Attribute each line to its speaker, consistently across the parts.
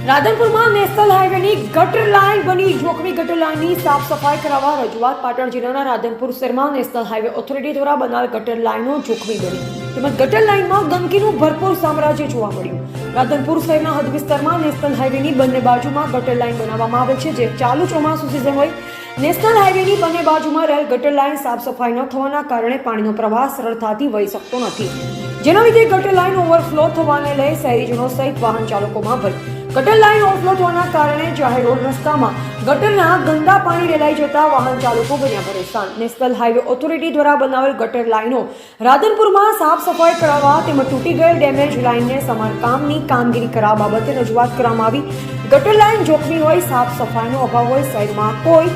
Speaker 1: રાધનપુરમાં national હાઈવેની ગટર line બની જોખમી ગટર લાઇનની સાફ સફાઈ કરાવવા રજૂઆત. પાટણ જિલ્લાના રાધનપુર શહેરમાં નેશનલ હાઈવે ઓથોરિટી દ્વારા બનાવેલ ગટર લાઇનો જોખમી બની તેમજ ગટર લાઇનમાં ગંદકીનું ભરપૂર સામ્રાજ્ય જોવા મળ્યું. રાધનપુર શહેરના હદ વિસ્તારમાં નેશનલ હાઈવેની બંને બાજુમાં ગટર લાઇન બનાવવામાં આવે છે, જે ચાલુ ચોમાસુ સિઝન હોય નેશનલ હાઈવેની બંને બાજુમાં રહેલ ગટર લાઇન સાફ સફાઈ ન થવાના કારણે પાણીનો પ્રવાહ સરળતાથી વહી શકતો નથી, જેના લીધે ગટર લાઇન ઓવરફ્લો થવાને લઈ શહેરીજનો સહિત વાહન ચાલકોમાં ભય. ગટર લાઇન ઓવરફ્લો થવાના કારણે જાહેર રોડ રસ્તામાં ગટરના ગંદા પાણી રેલાઈ જતા વાહન ચાલકો બન્યા પરેશાન. નેશનલ હાઈવે ઓથોરિટી દ્વારા બનાવેલ ગટર લાઇનો રાધનપુરમાં સાફ સફાઈ કરાવવા તેમજ તૂટી ગયેલ ડેમેજ લાઇનને સમારકામની કામગીરી કરાવવા બાબતે રજૂઆત કરવામાં આવી. ગટર લાઇન જોખમી હોય, સાફ સફાઈનો અભાવ હોય, શહેરમાં કોઈ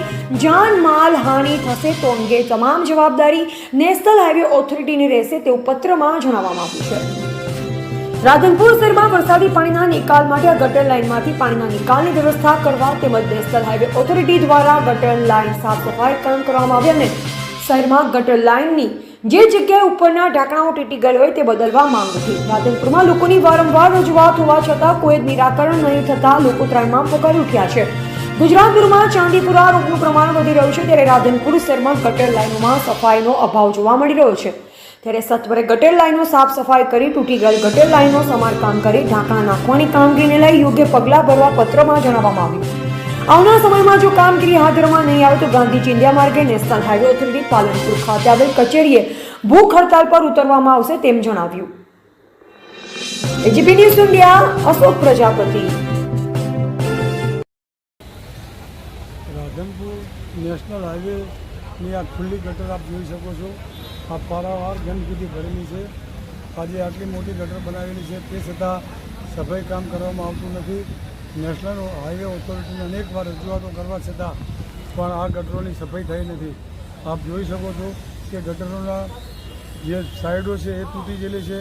Speaker 1: જાન માલ હાનિ થશે તો અંગે તમામ જવાબદારી નેશનલ હાઈવે ઓથોરિટીની રહેશે તેવું પત્રમાં જણાવવામાં આવ્યું છે. રાધનપુર શહેરમાં વરસાદી પાણીના નિકાલ માટે આ ગટર લાઇનમાંથી પાણીના નિકાલની વ્યવસ્થા કરવા તેમજ નેશનલ હાઈવે ઓથોરિટી દ્વારા ગટર લાઇન સાફ સફાઈ કામ કરવામાં આવી અને શહેરમાં ગટર લાઇનની જે જગ્યાએ ઉપરના ઢાંકણાઓ તૂટી ગયેલ હોય તે બદલવા માંગ હતી. રાધનપુરમાં લોકોની વારંવાર રજૂઆત હોવા છતાં કોઈ જ નિરાકરણ નહીં થતા લોકો ત્રાહિમામ પોકારી ઉઠ્યા છે. ગુજરાતભરમાં ચાંદીપુરા રોગનું પ્રમાણ વધી રહ્યું છે, ત્યારે રાધનપુર શહેરમાં ગટર લાઇનોમાં સફાઈનો અભાવ જોવા મળી રહ્યો છે. ત્યારે સત્વરે ગટર લાઇનો સાફ સફાઈ કરી તૂટી ગયેલ ગટર લાઇનો સમારકામ કરી ઢાંકણા નાખવાની કામગીરીને લઈ યોગ્ય પગલાં ભરવા પત્રમાં જણાવવામાં આવ્યું. આવનારા સમયમાં જો કામગીરી હાથ ધરવામાં નહીં આવે તો ગાંધી ચિંધ્યા માર્ગે નેશનલ હાઈવે ઓથોરિટી પાલનપુર ખાતે આવેલ કચેરીએ ભૂખ હડતાલ પર ઉતરવામાં આવશે તેમ જણાવ્યું. AGP news India, Ashok Prajapati.
Speaker 2: Radhanpur national હાઈવેની આ ખુલ્લી ગટર આપ જોઈ શકો છો. આ પારાવાર ગંદકીથી ભરેલી છે. આજે આટલી મોટી ગટર બનાવેલી છે તે છતાં સફાઈ કામ કરવામાં આવતું નથી. નેશનલ હાઈવે ઓથોરિટીને અનેકવાર રજૂઆતો કરવા છતાં પણ આ ગટરોની સફાઈ થઈ નથી. આપ જોઈ શકો છો કે ગટરોના જે સાઈડો છે એ તૂટી ગયેલી છે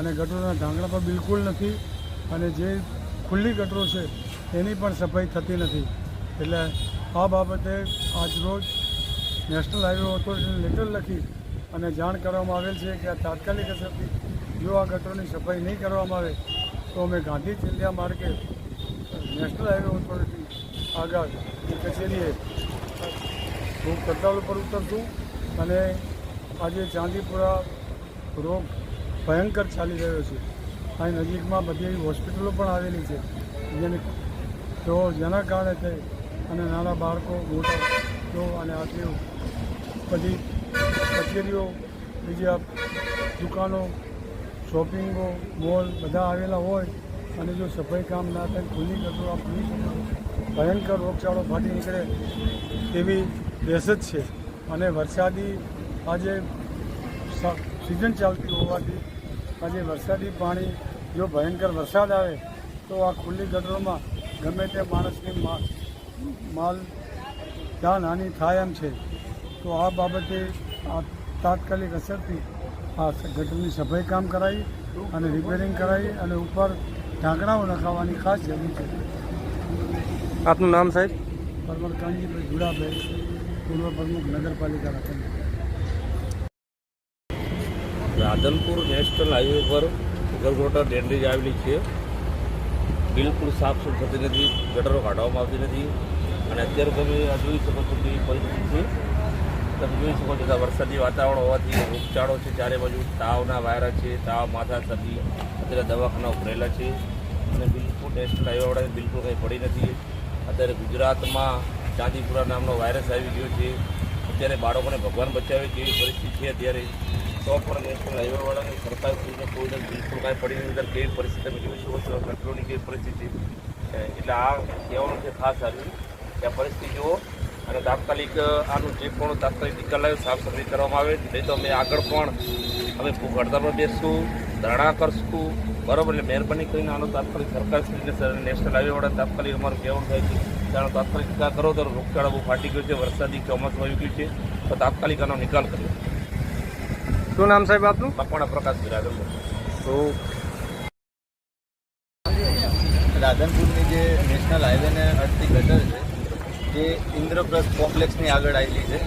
Speaker 2: અને ગટરોના ઢાંકણા પણ બિલકુલ નથી અને જે ખુલ્લી ગટરો છે એની પણ સફાઈ થતી નથી. એટલે આ બાબતે આજરોજ નેશનલ હાઈવે ઓથોરિટીને લેટર લખી અને જાણ કરવામાં આવેલ છે કે આ તાત્કાલિક અસરથી જો આ ગટરોની સફાઈ નહીં કરવામાં આવે તો અમે ગાંધી ચિંધ્યા માર્ગે નેશનલ હાઈવે ઓથોરિટી આગળ કચેરીએ ભૂખ હડતાલ ઉપર ઉતરશું અને આજે ચાંદીપુરા રોગ ભયંકર ચાલી રહ્યો છે. અહીં નજીકમાં બધી એવી હોસ્પિટલો પણ આવેલી છે જેના કારણે તે અને નાના બાળકો, મોટા જો અને આટલી બધી કચેરીઓ, બીજા દુકાનો, શોપિંગો, મોલ બધા આવેલા હોય અને જો સફાઈ કામ ના થાય ખુલ્લી ગટરો આપ જોઈ શકો ભયંકર રોગચાળો ફાટી નીકળે તેવી દહેશત છે. અને વરસાદી આજે સિઝન ચાલતી હોવાથી આજે વરસાદી પાણી જો ભયંકર વરસાદ આવે તો આ ખુલ્લી ગટરોમાં ગમે તે માણસની માલ જાનહાનિ થાય એમ છે. તો આ બાબતે આ તાત્કાલિક અસરથી આ ગટરની સફાઈ કામ કરાવી અને રિપેરિંગ કરાવી અને ઉપર ઢાંકણાઓ નખાવવાની ખાસ જરૂર છે.
Speaker 3: આપનું નામ સાહેબ?
Speaker 2: પરમર કાનજીભાઈ જુડાભાઈ, પૂર્વ પ્રમુખ નગરપાલિકા રાધનપુર.
Speaker 4: રાધનપુર નેશનલ હાઈવે પર ગરગોટા ડેન્ડ્રેજ આવેલી છે. બિલકુલ સાફ સુથરી થતી નથી, ગટરો કાઢવામાં આવતી નથી અને અત્યારે તમે આ જોઈ શકો છો કે પરિસ્થિતિ છે. તમે જોઈ શકો છો કે વરસાદી વાતાવરણ હોવાથી રોગચાળો છે, ચારે બાજુ તાવના વાયરસ છે, તાવ, માથા, શરદી, અત્યારે દવાખાના ઉભરેલા છે અને બિલકુલ નેશનલ હાઈવેવાળાને બિલકુલ કંઈ પડી નથી. અત્યારે ગુજરાતમાં ચાંદીપુરા નામનો વાયરસ આવી ગયો છે. અત્યારે બાળકોને ભગવાન બચાવે કેવી પરિસ્થિતિ છે અત્યારે, તો પણ નેશનલ હાઈવેવાળાને સરકારશ્રીને કોઈને બિલકુલ કાંઈ પડી નથી. અંદર કેવી પરિસ્થિતિ તમે જોઈ શકો છો, ગટરોની કેવી પરિસ્થિતિ. એટલે આ કહેવાનું છે ખાસ આવ્યું કે આ પરિસ્થિતિ જુઓ અને તાત્કાલિક આનું જે પણ તાત્કાલિક નિકાલ લાવ્યો સાફ સફાઈ કરવામાં આવે. નહીં તો અમે આગળ પણ અમે ભૂખ હડતાલ પર બેસશું, ધરણા કરશું, બરાબર. એટલે મહેરબાની કરીને આનો તાત્કાલિક સરકારશ્રીને નેશનલ હાઈવેવાળા તાત્કાલિક અમારું કહેવાનું થાય છે કે આનો તાત્કાલિક નિકાલ કરો. તો રોગચાળો બહુ ફાટી ગયો છે, વરસાદી ચોમાસું આવી ગયું છે, તો તાત્કાલિક આનો નિકાલ કર્યો.
Speaker 3: શું નામ સાહેબ આપનું?
Speaker 4: મકવાણા પ્રકાશ રાધનપુર.
Speaker 3: તો
Speaker 5: રાધનપુરની જે નેશનલ હાઈવેને અડતી ગટર છે જે ઇન્દ્રપ્રસ્થ કોમ્પ્લેક્સની આગળ આવેલી છે.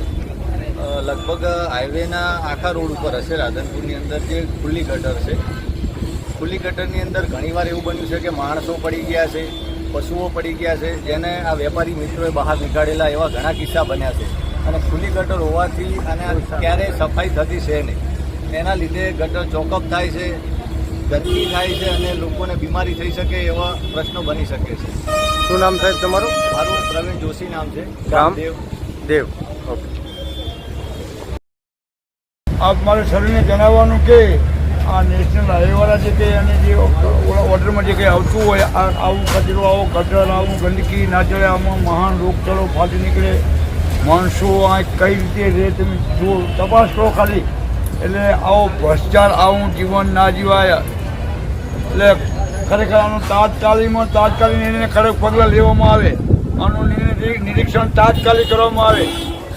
Speaker 5: લગભગ હાઈવેના આખા રોડ ઉપર હશે રાધનપુરની અંદર જે ખુલ્લી ગટર છે. ખુલ્લી ગટરની અંદર ઘણીવાર એવું બન્યું છે કે માણસો પડી ગયા છે, પશુઓ પડી ગયા છે, જેને આ વેપારી મિત્રોએ બહાર નીકાળેલા એવા ઘણા કિસ્સા બન્યા છે. અને ખુલ્લી ગટર હોવાથી અને ક્યારેય સફાઈ થતી છે નહીં. એના લીધે ગટર ચોકઅપ થાય છે, ગંદકી થાય છે અને લોકોને બીમારી થઈ શકે એવા પ્રશ્નો બની શકે છે.
Speaker 3: શું નામ સાહેબ તમારું?
Speaker 5: મારું પ્રવીણ જોશી નામ છે.
Speaker 3: ગામ?
Speaker 5: દેવ.
Speaker 3: દેવ. ઓકે.
Speaker 2: આપ મારે સર્વેને જણાવવાનું કે આ નેશનલ હાઈવેવાળા જે કંઈ અને જે ઓર્ડરમાં જે કંઈ આવતું હોય આવું કચરો, આવો ગટર, આવું ગંદકી ના ચડે, આમાં મહાન રોગચાળો ફાટી નીકળે, માણસો આ કઈ રીતે રહે તમે જો તપાસ કરો ખાલી. એટલે આવો ભ્રષ્ટાચાર, આવું જીવન ના જીવાય. એટલે ખરેખર આનું તાત્કાલિક એને ખરેખર પગલાં લેવામાં આવે. આનું નિરીક્ષણ તાત્કાલિક કરવામાં આવે.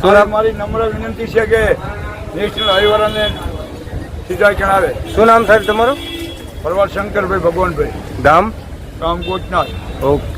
Speaker 3: શું
Speaker 2: મારી નમ્ર વિનંતી છે કે નેશનલ હાઈવેવાળાને સીધા જણાવે.
Speaker 3: શું નામ સાહેબ તમારું?
Speaker 2: પરવાર શંકરભાઈ ભગવાનભાઈ,
Speaker 3: ગામ?
Speaker 2: ગામ કોચનાથ.
Speaker 3: ઓકે.